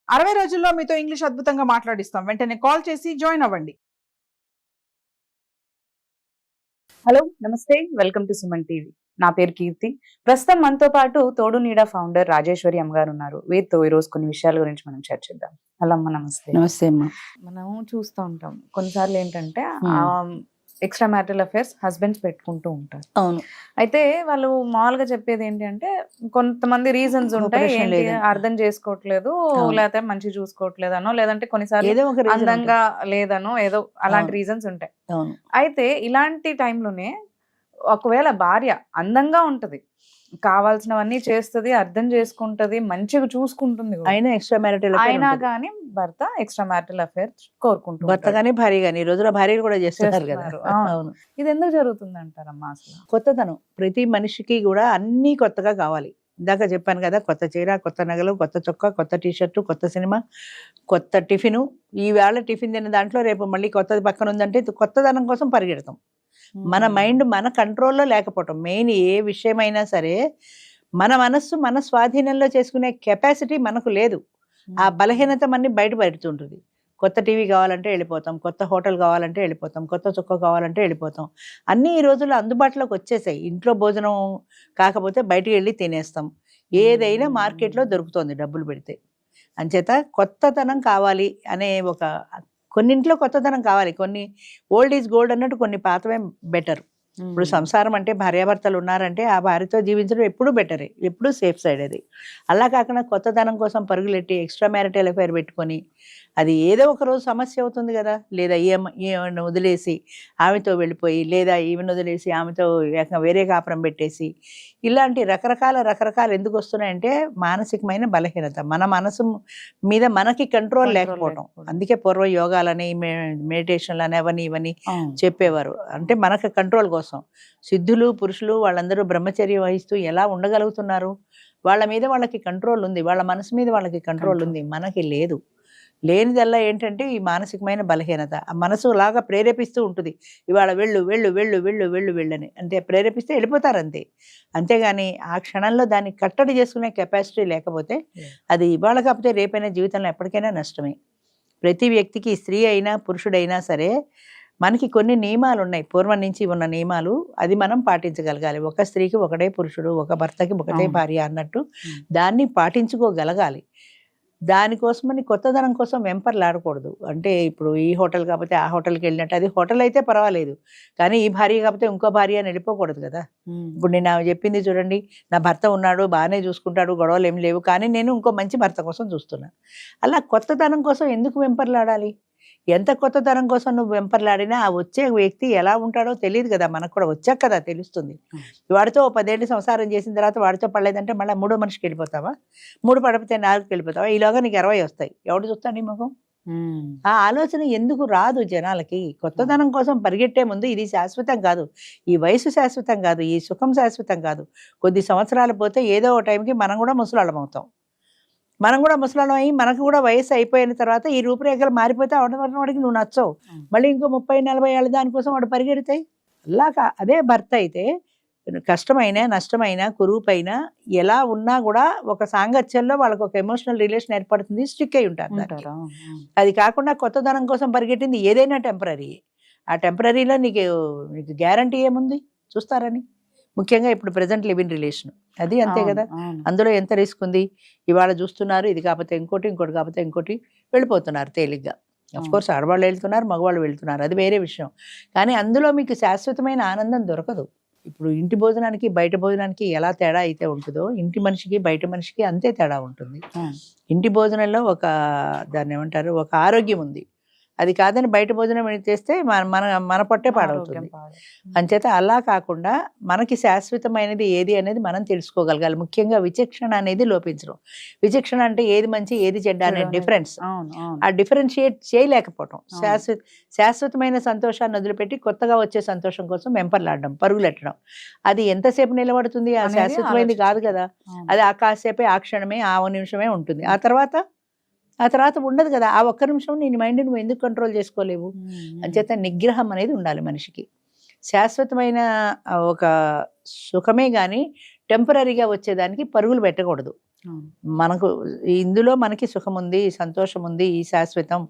60 రోజుల్లో మీతో ఇంగ్లీష్ అద్భుతంగా మాట్లాడిస్తాం. వెంటనే కాల్ చేసి జాయిన్ అవ్వండి. హలో నమస్తే, వెల్కమ్ టు సుమన్ టీవీ. నా పేరు కీర్తి. ప్రస్తుతం మనతో పాటు తోడు నీడ ఫౌండర్ రాజేశ్వరి అమ్మగారు ఉన్నారు. వీరితో ఈరోజు కొన్ని విషయాల గురించి మనం చర్చిద్దాం. హలో అమ్మ, నమస్తే. నమస్తే అమ్మా. మనం చూస్తూ ఉంటాం కొన్నిసార్లు ఏంటంటే ఎక్స్ట్రా మ్యారిటల్ అఫేర్స్ హస్బెండ్స్ పెట్టుకుంటూ ఉంటారు. అవును, అయితే వాళ్ళు మామూలుగా చెప్పేది ఏంటి అంటే కొంతమంది రీజన్స్ ఉంటాయి, Cooperation ఏంటి లేదని. అర్థం చేసుకోవట్లేదు, అవును. లేకపోతే మంచి చూసుకోవట్లేదు అనో, లేదంటే కొన్నిసార్లు ఏదో ఒక reason అందంగా లేదనో, ఏదో అలాంటి అవును. రీజన్స్ ఉంటాయి. అవును, అయితే ఇలాంటి టైంలోనే ఒకవేళ భార్య అందంగా ఉంటది, కావాల్సినవన్నీ చేస్తది, అర్థం చేసుకుంటది, మంచిగా చూసుకుంటుంది కూడా, అయినా ఎక్స్ట్రా మ్యారిటల్ అయినా కానీ భర్త ఎక్స్ట్రా మ్యారిటల్ అఫేర్ కోరుకుంటూ భర్త గానీ భార్య గానీ ఈ రోజున భార్యలు కూడా చేస్తున్నారు కదా. చేస్తున్నారు. అవును. అవును, ఇది ఎందుకు జరుగుతుంది అంటారమ్మా అసలు? కొత్తదనం ప్రతి మనిషికి కూడా అన్ని కొత్తగా కావాలి. ఇందాక చెప్పాను కదా, కొత్త చీర, కొత్త నగలు, కొత్త చొక్కా, కొత్త టీషర్టు, కొత్త సినిమా, కొత్త టిఫిను. ఈవేళ టిఫిన్ తిన్న దాంట్లో రేపు మళ్ళీ కొత్తది పక్కన ఉందంటే కొత్తదనం కోసం పరిగెడతాం. మన మైండ్ మన కంట్రోల్లో లేకపోవటం మెయిన్. ఏ విషయమైనా సరే మన మనస్సు మన స్వాధీనంలో చేసుకునే కెపాసిటీ మనకు లేదు. ఆ బలహీనత మనని బయటపడుతుంటుంది. కొత్త టీవీ కావాలంటే వెళ్ళిపోతాం, కొత్త హోటల్ కావాలంటే వెళ్ళిపోతాం, కొత్త చుక్క కావాలంటే వెళ్ళిపోతాం. అన్నీ ఈ రోజుల్లో అందుబాటులోకి వచ్చేసాయి. ఇంట్లో భోజనం కాకపోతే బయటికి వెళ్ళి తినేస్తాం. ఏదైనా మార్కెట్లో దొరుకుతుంది డబ్బులు పెడితే. అంచేత కొత్తదనం కావాలి అనే కొన్నింట్లో కొత్తదనం కావాలి. కొన్ని ఓల్డ్ ఈజ్ గోల్డ్ అన్నట్టు కొన్ని పాతవే బెటర్. ఇప్పుడు సంసారం అంటే భార్యాభర్తలు ఉన్నారంటే ఆ భార్యతో జీవించడం ఎప్పుడూ బెటరే, ఎప్పుడూ సేఫ్ సైడ్ అది. అలా కాకుండా కొత్తదనం కోసం పరుగులెట్టి ఎక్స్ట్రా మ్యారిటల్ అఫైర్ పెట్టుకొని అది ఏదో ఒక రోజు సమస్య అవుతుంది కదా. లేదా ఈమెను వదిలేసి ఆమెతో వెళ్ళిపోయి, లేదా ఈమెను వదిలేసి ఆమెతో వేరే కాపురం పెట్టేసి, ఇలాంటి రకరకాల ఎందుకు వస్తున్నాయంటే మానసికమైన బలహీనత, మన మనసు మీద మనకి కంట్రోల్ లేకపోవడం. అందుకే పూర్వ యోగాలని మెడిటేషన్లని అవన్నీ ఇవన్నీ చెప్పేవారు. అంటే మనకు కంట్రోల్ కోసం. సిద్ధులు పురుషులు వాళ్ళందరూ బ్రహ్మచర్యం వహిస్తూ ఎలా ఉండగలుగుతున్నారు? వాళ్ళ మీద వాళ్ళకి కంట్రోల్ ఉంది, వాళ్ళ మనసు మీద వాళ్ళకి కంట్రోల్ ఉంది, మనకి లేదు. లేనిదల్లా ఏంటంటే ఈ మానసికమైన బలహీనత. ఆ మనసు లాగా ప్రేరేపిస్తూ ఉంటుంది, ఇవాళ వెళ్ళు వెళ్ళు వెళ్ళు వెళ్ళు వెళ్ళు వెళ్ళని. అంటే ప్రేరేపిస్తే వెళ్ళిపోతారు అంతే. అంతేగాని ఆ క్షణంలో దాన్ని కట్టడి చేసుకునే కెపాసిటీ లేకపోతే అది ఇవాళ కాకపోతే రేపైనా జీవితంలో ఎప్పటికైనా నష్టమే. ప్రతి వ్యక్తికి, స్త్రీ అయినా పురుషుడైనా సరే, మనకి కొన్ని నియమాలు ఉన్నాయి, పూర్వం నుంచి ఉన్న నియమాలు. అది మనం పాటించగలగాలి. ఒక స్త్రీకి ఒకటే పురుషుడు, ఒక భర్తకి ఒకటే భార్య అన్నట్టు దాన్ని పాటించుకోగలగాలి. దానికోసమని కొత్తదనం కోసం వెంపర్లాడకూడదు. అంటే ఇప్పుడు ఈ హోటల్ కాకపోతే ఆ హోటల్కి వెళ్ళినట్టు, అది హోటల్ అయితే పర్వాలేదు, కానీ ఈ భార్య కాకపోతే ఇంకో భార్య అని వెళ్ళిపోకూడదు కదా. ఇప్పుడు నేను చెప్పింది చూడండి, నా భర్త ఉన్నాడు, బాగానే చూసుకుంటాడు, గొడవలు ఏం లేవు, కానీ నేను ఇంకో మంచి భర్త కోసం చూస్తున్నాను. అలా కొత్తదనం కోసం ఎందుకు వెంపర్లాడాలి? ఎంత కొత్తదనం కోసం నువ్వు వెంపర్లాడినా ఆ వచ్చే వ్యక్తి ఎలా ఉంటాడో తెలియదు కదా. మనకు కూడా వచ్చాక కదా తెలుస్తుంది. వాడితో 10 ఏళ్ళు సంసారం చేసిన తర్వాత వాడితో పడలేదంటే మళ్ళీ మూడో మనిషికి వెళ్ళిపోతావా? 3 పడిపోతే 4కి వెళ్ళిపోతావా? ఈలోగా నీకు 60 వస్తాయి. ఎవడు చూస్తాడు నీ ముఖం? ఆ ఆలోచన ఎందుకు రాదు జనాలకి? కొత్తదనం కోసం పరిగెట్టే ముందు ఇది శాశ్వతం కాదు, ఈ వయసు శాశ్వతం కాదు, ఈ సుఖం శాశ్వతం కాదు. కొద్ది సంవత్సరాలు పోతే ఏదో ఒక టైంకి మనం కూడా ముసలాళ్ళం అవుతాం. మనం కూడా ముసలాళ్ళం అయ్యి మనకు కూడా వయసు అయిపోయిన తర్వాత ఈ రూపురేఖలు మారిపోతే వాడికి నువ్వు నచ్చవు. మళ్ళీ ఇంకో 30-40 ఏళ్ళ దానికోసం వాడు పరిగెడతాయి. అలాగా అదే భర్త అయితే కష్టమైన నష్టమైన కురూపైన ఎలా ఉన్నా కూడా ఒక సాంగత్యంలో వాళ్ళకి ఒక ఎమోషనల్ రిలేషన్ ఏర్పడుతుంది, స్టిక్ అయి ఉంటారు దానికి. అది కాకుండా కొత్తదనం కోసం పరిగెట్టింది ఏదైనా టెంపరీ. ఆ టెంపరీలో నీకు గ్యారంటీ ఏముంది చూస్తారని? ముఖ్యంగా ఇప్పుడు ప్రజెంట్ లివ్ ఇన్ రిలేషన్ అది అంతే కదా. అందులో ఎంత రిస్క్ ఉంది? ఇవాళ చూస్తున్నారు, ఇది కాకపోతే ఇంకోటి, ఇంకోటి కాకపోతే ఇంకోటి, వెళ్ళిపోతున్నారు తేలిగ్గా. అఫ్కోర్స్ ఆడవాళ్ళు వెళ్తున్నారు, మగవాళ్ళు వెళ్తున్నారు, అది వేరే విషయం. కానీ అందులో మీకు శాశ్వతమైన ఆనందం దొరకదు. ఇప్పుడు ఇంటి భోజనానికి బయట భోజనానికి ఎలా తేడా అయితే ఉంటుందో, ఇంటి మనిషికి బయట మనిషికి అంతే తేడా ఉంటుంది. ఇంటి భోజనంలో దాన్ని ఏమంటారు, ఒక ఆరోగ్యం ఉంది. అది కాదని బయట భోజనం చేస్తే మన పొట్టే పాడవుతుంది. అంచేత అలా కాకుండా మనకి శాశ్వతమైనది ఏది అనేది మనం తెలుసుకోగలగాలి. ముఖ్యంగా విచక్షణ అనేది లోపించడం. విచక్షణ అంటే ఏది మంచి ఏది చెడ్డ అనే డిఫరెన్స్, ఆ డిఫరెన్షియేట్ చేయలేకపోవటం. శాశ్వతమైన సంతోషాన్ని వదిలిపెట్టి కొత్తగా వచ్చే సంతోషం కోసం వెంపర్లాడడం, పరుగులెట్టడం, అది ఎంతసేపు నిలబడుతుంది? ఆ శాశ్వతమైనది కాదు కదా. అది ఆ కాసేపే, ఆ క్షణమే, ఆ నిమిషమే ఉంటుంది. ఆ తర్వాత ఉండదు కదా. ఆ ఒక్క నిమిషం నీ మైండ్ నువ్వు ఎందుకు కంట్రోల్ చేసుకోలేవు? అంచేత నిగ్రహం అనేది ఉండాలి మనిషికి. శాశ్వతమైన ఒక సుఖమే కానీ టెంపరీగా వచ్చేదానికి పరుగులు పెట్టకూడదు. మనకు ఇందులో మనకి సుఖం ఉంది, సంతోషం ఉంది, ఈ శాశ్వతం.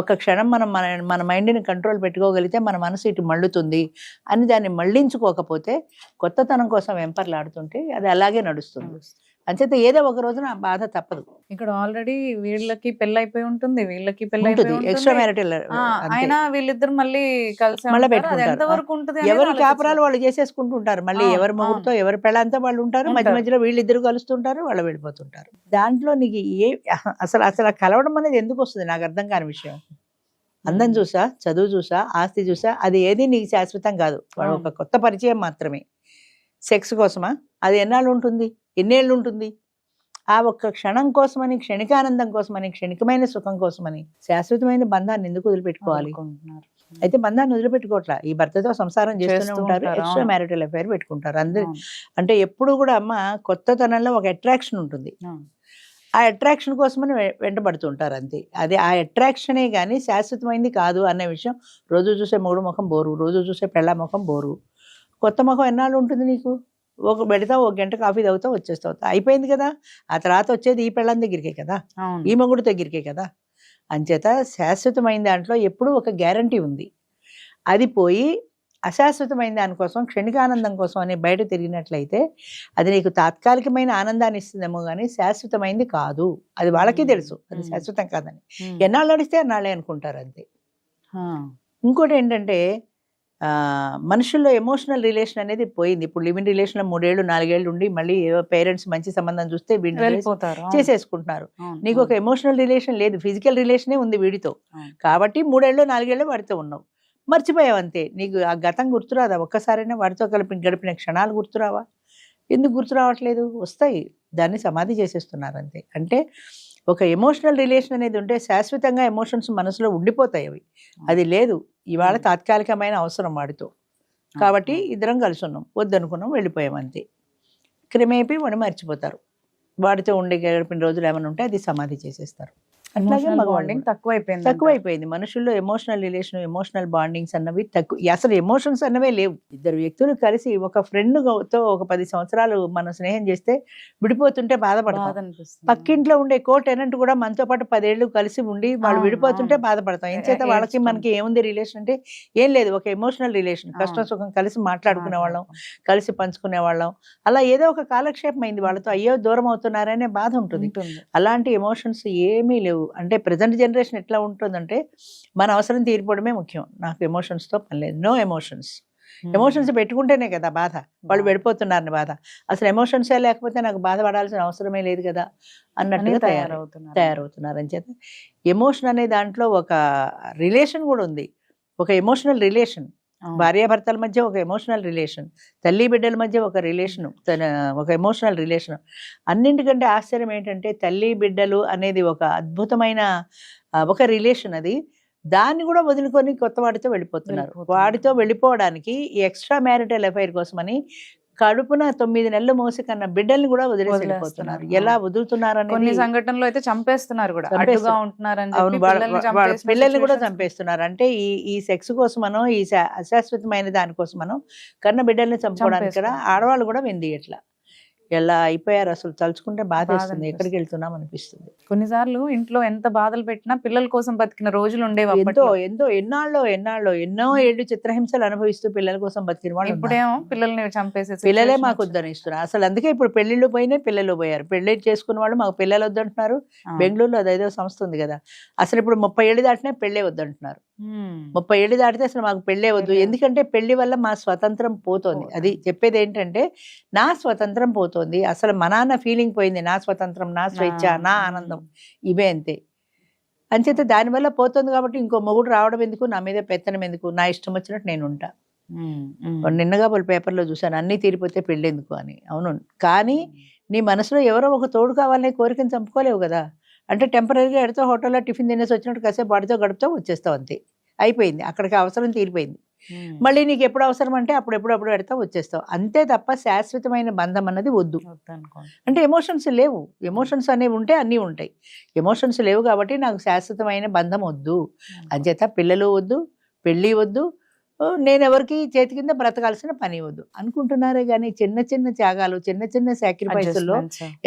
ఒక్క క్షణం మనం మన మైండ్ని కంట్రోల్ పెట్టుకోగలిగితే మన మనసు ఇటు మళ్ళుతుంది అని దాన్ని మళ్ళించుకోకపోతే కొత్తతనం కోసం వెంపర్లాడుతుంటే అది అలాగే నడుస్తుంది. అంచేత ఏదో ఒక రోజున ఆ బాధ తప్పదు. ఇక్కడ ఆల్రెడీ వీళ్ళకి పెళ్ళైపోయి ఉంటుంది, వీళ్ళకి ఉంటుంది ఎక్స్ట్రా మ్యారిటల్. అయినా వీళ్ళిద్దరు మళ్ళీ కలిసి మళ్ళీ ఉంటారు. అది పెట్టుకుంటారు. ఎంతవరకు ఉంటుంది అనేది ఎవరి కాపురాలు ఆలోచించాలి. వాళ్ళు చేసేసుకుంటుంటారు. మళ్ళీ అవును, ఎవరి మొగుడుతో ఎవరి పెళ్ళంతా వాళ్ళు ఉంటారు. మధ్య ఉంటారు. మధ్యలో వీళ్ళిద్దరు కలుస్తుంటారు, వాళ్ళు వెళ్ళిపోతుంటారు. దాంట్లో నీకు అసలు ఆ కలవడం అనేది ఎందుకు వస్తుంది నాకు అర్థం కాని విషయం. అందం చూసా, చదువు చూసా, ఆస్తి చూసా, అది ఏది నీకు శాశ్వతం కాదు. వాడు ఒక కొత్త పరిచయం మాత్రమే. సెక్స్ కోసమా? అది ఎన్నాళ్ళు ఉంటుంది, ఎన్నేళ్ళు ఉంటుంది? ఆ ఒక్క క్షణం కోసమని, క్షణికానందం కోసమని, క్షణికమైన సుఖం కోసమని శాశ్వతమైన బంధాన్ని ఎందుకు వదిలిపెట్టుకోవాలి? అనుకుంటున్నారు. అయితే బంధాన్ని వదిలిపెట్టుకోవట్లా. ఈ భర్తతో సంసారం చేస్తూనే చేస్తూ ఉంటారు, ఉంటారు. ఎక్స్ట్రా అవును. మ్యారిటల్ అఫైర్ పెట్టుకుంటారు అందరు. అవును. అంటే ఎప్పుడు కూడా అమ్మ కొత్తతనంలో ఒక అట్రాక్షన్ ఉంటుంది. అవును. ఆ అట్రాక్షన్ కోసమని వెంటబడుతుంటారు అంతే. అది ఆ అట్రాక్షనే కానీ శాశ్వతమైంది కాదు అనే విషయం. రోజు చూసే మూడు ముఖం బోరు, రోజు చూసే పెళ్ళ ముఖం బోరు. కొత్త ముఖం ఎన్నాళ్ళు ఉంటుంది నీకు? ఒక పెడతావు, ఒక గంట కాఫీ తాగుతావు, వచ్చేస్తావు, అయిపోయింది కదా. ఆ తర్వాత వచ్చేది ఈ పెళ్ళం దగ్గరికే కదా, అవును. ఈ మొగుడు దగ్గరికే కదా. అంచేత శాశ్వతమైన దాంట్లో ఎప్పుడూ ఒక గ్యారంటీ ఉంది. అది పోయి అశాశ్వతమైన దానికోసం, క్షణికానందం కోసం అని బయట తిరిగినట్లయితే అది నీకు తాత్కాలికమైన ఆనందాన్ని ఇస్తుందేమో కానీ శాశ్వతమైంది కాదు. అది వాళ్ళకి తెలుసు అది శాశ్వతం కాదని. ఎన్నాళ్ళు నడిస్తే అన్నాళ్ళే అనుకుంటారు అంతే. ఇంకోటి ఏంటంటే మనుషుల్లో ఎమోషనల్ రిలేషన్ అనేది పోయింది. ఇప్పుడు లివింగ్ రిలేషన్లో 3 ఏళ్ళు 4 ఏళ్ళు ఉండి మళ్ళీ పేరెంట్స్ మంచి సంబంధం చూస్తే వీడిని వెళ్ళిపోతారు. అవును. చేసేసుకుంటున్నారు. అవును. నీకు ఒక ఎమోషనల్ రిలేషన్ లేదు, ఫిజికల్ రిలేషనే ఉంది వీడితో. అవును. కాబట్టి 3 ఏళ్ళు 4 ఏళ్ళు వాడితో ఉన్నావు, మర్చిపోయావు అంతే. నీకు ఆ గతం గుర్తురాదా? ఒక్కసారైనా వాడితో గడిపిన క్షణాలు గుర్తురావా? ఎందుకు గుర్తు రావట్లేదు? వస్తాయి. దాన్ని సమాధి చేసేస్తున్నారు అంతే. అంటే ఒక ఎమోషనల్ రిలేషన్ అనేది ఉంటే శాశ్వతంగా ఎమోషన్స్ మనసులో ఉండిపోతాయి. అవి అది లేదు. ఇవాళ తాత్కాలికమైన అవసరం వాడితో, కాబట్టి ఇద్దరం కలిసి ఉన్నాం, వద్దనుకున్నాం, వెళ్ళిపోయాం అంతే. క్రమేపీ వాడిని మర్చిపోతారు. వాడితో ఉండే గడిపిన రోజులు ఏమైనా ఉంటే అది సమాధి చేసేస్తారు. అట్లాగే బాండింగ్ తక్కువైపోయింది. తక్కువైపోయింది మనుషుల్లో. ఎమోషనల్ రిలేషన్, ఎమోషనల్ బాండింగ్స్ అన్నవి తక్కువ. అసలు ఎమోషన్స్ అన్నవే లేవు. ఇద్దరు వ్యక్తులు కలిసి ఒక ఫ్రెండ్తో ఒక 10 సంవత్సరాలు మనం స్నేహం చేస్తే విడిపోతుంటే బాధపడతాం. పక్కింట్లో ఉండే టెనెంట్ కూడా మనతో పాటు 10 ఏళ్ళు కలిసి ఉండి వాళ్ళు విడిపోతుంటే బాధపడతాం. ఏం చేత వాళ్ళకి మనకి ఏముంది రిలేషన్ అంటే? ఏం లేదు, ఒక ఎమోషనల్ రిలేషన్. కష్టం సుఖం కలిసి మాట్లాడుకునే వాళ్ళం, కలిసి పంచుకునే వాళ్ళం. అలా ఏదో ఒక కాలక్షేపం అయింది వాళ్ళతో. అయ్యో దూరం అవుతున్నారనే బాధ ఉంటుంది. అలాంటి ఎమోషన్స్ ఏమీ లేవు. అంటే ప్రజెంట్ జనరేషన్ ఎట్లా ఉంటుందంటే మన అవసరం తీరిపోవడమే ముఖ్యం, నాకు ఎమోషన్స్తో పని లేదు. No emotions. ఎమోషన్స్ పెట్టుకుంటేనే కదా బాధ, వాళ్ళు వెళ్ళిపోతున్నారని బాధ. అసలు ఎమోషన్సే లేకపోతే నాకు బాధపడాల్సిన అవసరమే లేదు కదా అన్నట్టుగా తయారవుతున్నారు. అని చేత ఎమోషన్ అనే దాంట్లో ఒక రిలేషన్ కూడా ఉంది. ఒక ఎమోషనల్ రిలేషన్, భార్యాభర్తల మధ్య ఒక ఎమోషనల్ రిలేషన్, తల్లి బిడ్డల మధ్య ఒక రిలేషను, ఒక ఎమోషనల్ రిలేషన్. అన్నింటికంటే ఆశ్చర్యం ఏంటంటే తల్లి బిడ్డలు అనేది ఒక అద్భుతమైన ఒక రిలేషన్. అది దాన్ని కూడా వదులుకొని కొత్త వాడితో వెళ్ళిపోతున్నారు. వాడితో వెళ్ళిపోవడానికి ఈ ఎక్స్ట్రా మ్యారిటల్ అఫైర్ కోసమని కడుపున 9 నెలలు మోసి కన్నా బిడ్డల్ని కూడా వదిలేసిపోతున్నారు. ఎలా వదులుతున్నారు అనేది కొన్ని సంఘటనలో అయితే చంపేస్తున్నారు కూడా. పిల్లల్ని కూడా చంపేస్తున్నారు. అంటే ఈ సెక్స్ కోసమనో, ఈ అశాశ్వతమైన దానికోసమనో కన్న బిడ్డల్ని చంపుకోవడానికి కూడా ఆడవాళ్ళు కూడా వెందియట్లా. ఎలా అయిపోయారు అసలు. తలుచుకుంటే బాధ వేస్తుంది, ఎక్కడికి వెళ్తున్నాం అనిపిస్తుంది. కొన్నిసార్లు ఇంట్లో ఎంత బాధలు పెట్టినా పిల్లల కోసం బతికిన రోజులు ఉండేవి. ఎన్నో ఏళ్ళు చిత్రహింసలు అనుభవిస్తూ పిల్లల కోసం బతికిన వాళ్ళు ఇప్పుడేమో పిల్లల్ని చంపేసే పిల్లలే మాకు వద్దని ఇస్తున్నారు. అసలు అందుకే ఇప్పుడు పెళ్లిళ్ళు పోయినాయి, పిల్లలు పోయారు. పెళ్లి చేసుకున్న వాళ్ళు మాకు పిల్లలు వద్దంటున్నారు. బెంగళూరులో అదేదో సంస్థ ఉంది కదా, అసలు ఇప్పుడు 30 ఏళ్ళు దాటినా పెళ్ళే వద్దంటున్నారు. 30 ఏళ్ళు దాటితే అసలు మాకు పెళ్ళే వద్దు. ఎందుకంటే పెళ్లి వల్ల మా స్వతంత్రం పోతోంది. అది చెప్పేది ఏంటంటే నా స్వతంత్రం పోతుంది. అసలు మా నాన్న ఫీలింగ్ పోయింది. నా స్వతంత్రం, నా స్వేచ్ఛ, నా ఆనందం, ఇవే అంతే. అంచేత దానివల్ల పోతుంది. కాబట్టి ఇంకో మొగుడు రావడం ఎందుకు, నా మీద పెత్తనం ఎందుకు, నా ఇష్టం వచ్చినట్టు నేను ఉంటా. నిన్నగా వాళ్ళు పేపర్లో చూసాను, అన్నీ తీరిపోతే పెళ్ళెందుకు అని. అవును, కానీ నీ మనసులో ఎవరో ఒక తోడు కావాలనే కోరికను చంపుకోలేవు కదా. అంటే టెంపరీగా ఎడతో హోటల్లో టిఫిన్ తినేసి వచ్చినట్టు కాసేపు వాడితో గడుపుతావు, వచ్చేస్తావు అంతే. అయిపోయింది, అక్కడికి అవసరం తీరిపోయింది. మళ్ళీ నీకు ఎప్పుడు అవసరం అంటే అప్పుడు పెడతావు, వచ్చేస్తావు అంతే. తప్ప శాశ్వతమైన బంధం అన్నది వద్దు. అంటే ఎమోషన్స్ లేవు. ఎమోషన్స్ అనేవి ఉంటే అన్నీ ఉంటాయి. ఎమోషన్స్ లేవు కాబట్టి నాకు శాశ్వతమైన బంధం వద్దు. అంచేత పిల్లలు వద్దు, పెళ్ళి వద్దు, నేను ఎవరికి చేతి కింద బ్రతకాల్సిన పని వద్దు అనుకుంటున్నారే కానీ చిన్న చిన్న త్యాగాలు, చిన్న చిన్న సాక్రిఫైసుల్లో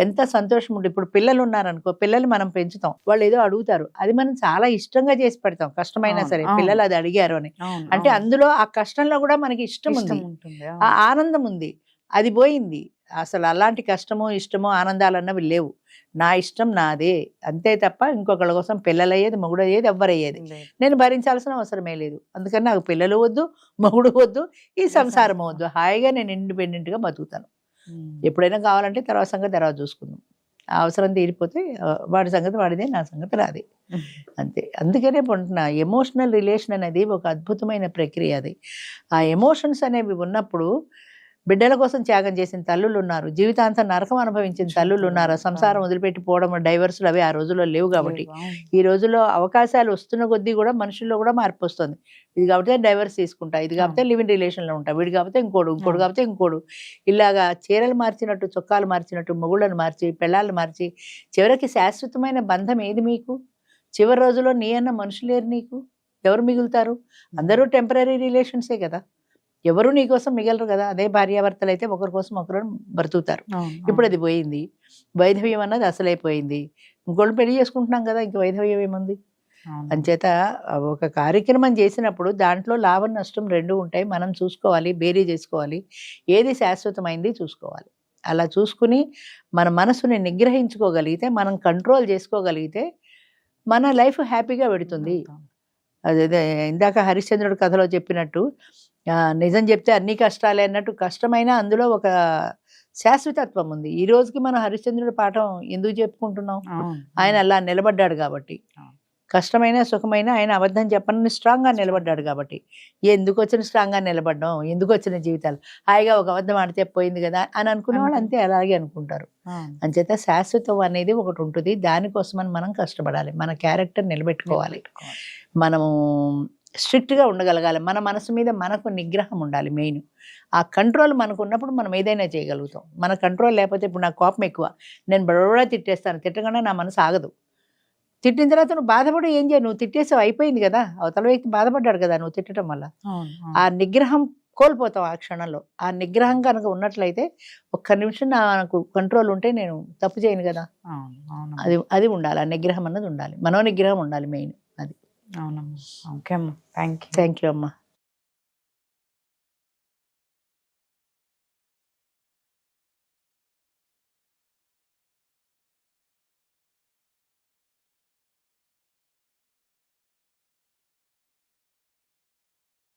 ఎంత సంతోషం ఉంటుంది. ఇప్పుడు పిల్లలు ఉన్నారనుకో, పిల్లలు మనం పెంచుతాం, వాళ్ళు ఏదో అడుగుతారు, అది మనం చాలా ఇష్టంగా చేసి పెడతాం, కష్టమైనా సరే. పిల్లలు అది అడిగారు అని అంటే అందులో ఆ కష్టంలో కూడా మనకి ఇష్టం ఉంది, ఆ ఆనందం ఉంది. అది పోయింది. అసలు అలాంటి కష్టమో ఇష్టమో ఆనందాలు అన్నవి లేవు. నా ఇష్టం నాదే అంతే తప్ప ఇంకొకళ్ళ కోసం పిల్లలయ్యేది, మొగుడు అయ్యేది, ఎవ్వరయ్యేది నేను భరించాల్సిన అవసరమే లేదు. అందుకని నాకు పిల్లలు వద్దు, మొగుడు వద్దు, ఈ సంసారం వద్దు. హాయిగా నేను ఇండిపెండెంట్గా బతుకుతాను. ఎప్పుడైనా కావాలంటే తర్వాత సంగతి తర్వాత చూసుకుందాం. ఆ అవసరం తీరిపోతే వాడి సంగతి వాడిదే, నా సంగతి నాదే, అంతే. అందుకనే అంటున్నా, ఎమోషనల్ రిలేషన్ అనేది ఒక అద్భుతమైన ప్రక్రియ. అది ఆ ఎమోషన్స్ అనేవి ఉన్నప్పుడు బిడ్డల కోసం త్యాగం చేసిన తల్లులు ఉన్నారు, జీవితాంతం నరకం అనుభవించిన తల్లులు ఉన్నారు. సంసారం వదిలిపెట్టి పోవడం, డైవర్సులు అవి ఆ రోజుల్లో లేవు కాబట్టి. ఈ రోజుల్లో అవకాశాలు వస్తున్న కొద్దీ కూడా మనుషుల్లో కూడా మార్పు వస్తుంది. ఇది కాబట్టి డైవర్స్ తీసుకుంటా, ఇది కాబట్టి లివ్ ఇన్ రిలేషన్లో ఉంటా, వీడి కాబట్టి ఇంకోడు, ఇంకోటి కాబట్టి ఇంకోడు, ఇలాగా చీరలు మార్చినట్టు, చొక్కాలు మార్చినట్టు, మొగుళ్ళను మార్చి, పెళ్ళాలను మార్చి, చివరికి శాశ్వతమైన బంధం ఏది మీకు? చివరి రోజుల్లో నీ అన్న మనుషులు లేరు నీకు, ఎవరు మిగులుతారు? అందరూ టెంపరీ రిలేషన్సే కదా, ఎవరు నీకోసం మిగలరు కదా. అదే భార్యాభర్తలు అయితే ఒకరి కోసం ఒకరు బ్రతుకుతారు. ఇప్పుడు అది పోయింది. వైధవ్యం అన్నది అసలైపోయింది. ఇంకోళ్ళు పెళ్లి చేసుకుంటున్నాం కదా, ఇంక వైధవ్యం ఏముంది? అంచేత ఒక కార్యక్రమం చేసినప్పుడు దాంట్లో లాభం నష్టం రెండు ఉంటాయి. మనం చూసుకోవాలి, బేరీ చేసుకోవాలి, ఏది శాశ్వతమైంది చూసుకోవాలి. అలా చూసుకుని మన మనసుని నిగ్రహించుకోగలిగితే, మనం కంట్రోల్ చేసుకోగలిగితే మన లైఫ్ హ్యాపీగా పెడుతుంది. అదే ఇందాక హరిశ్చంద్రుడి కథలో చెప్పినట్టు, నిజం చెప్తే అన్ని కష్టాలే అన్నట్టు, కష్టమైన అందులో ఒక శాశ్వతత్వం ఉంది. ఈ రోజుకి మనం హరిశ్చంద్రుడి పాఠం ఎందుకు చెప్పుకుంటున్నాం? ఆయన అలా నిలబడ్డాడు కాబట్టి. కష్టమైన సుఖమైన ఆయన అబద్ధం చెప్పని స్ట్రాంగ్గా నిలబడ్డాడు కాబట్టి. ఎందుకు వచ్చిన స్ట్రాంగ్గా నిలబడ్డం, ఎందుకు వచ్చిన జీవితాలు, హాయిగా ఒక అబద్ధం ఆడితే పోయింది కదా అని అనుకునే వాళ్ళు అంతే, అలాగే అనుకుంటారు. అంచేత శాశ్వతం అనేది ఒకటి ఉంటుంది, దానికోసమని మనం కష్టపడాలి, మన క్యారెక్టర్ నిలబెట్టుకోవాలి, మనము స్ట్రిక్ట్గా ఉండగలగాలి, మన మనసు మీద మనకు నిగ్రహం ఉండాలి. మెయిన్ ఆ కంట్రోల్ మనకు ఉన్నప్పుడు మనం ఏదైనా చేయగలుగుతాం. మన కంట్రోల్ లేకపోతే, ఇప్పుడు నాకు కోపం ఎక్కువ, నేను బడబడా తిట్టేస్తాను, తిట్టగానే నా మనసు ఆగదు. తిట్టిన తర్వాత నువ్వు బాధపడి ఏం చేయ, నువ్వు తిట్టేసావు, అయిపోయింది కదా, అవతల వ్యక్తి బాధపడ్డాడు కదా నువ్వు తిట్టడం వల్ల. ఆ నిగ్రహం కోల్పోతావు ఆ క్షణంలో. ఆ నిగ్రహం కనుక ఉన్నట్లయితే, ఒక్క నిమిషం నాకు కంట్రోల్ ఉంటే నేను తప్పు చేయను కదా. అది ఉండాలి, ఆ నిగ్రహం అన్నది ఉండాలి, మనో నిగ్రహం ఉండాలి మెయిన్. అది అవునమ్మా. ఓకే అమ్మా, థ్యాంక్ యూ. థ్యాంక్ యూ అమ్మా.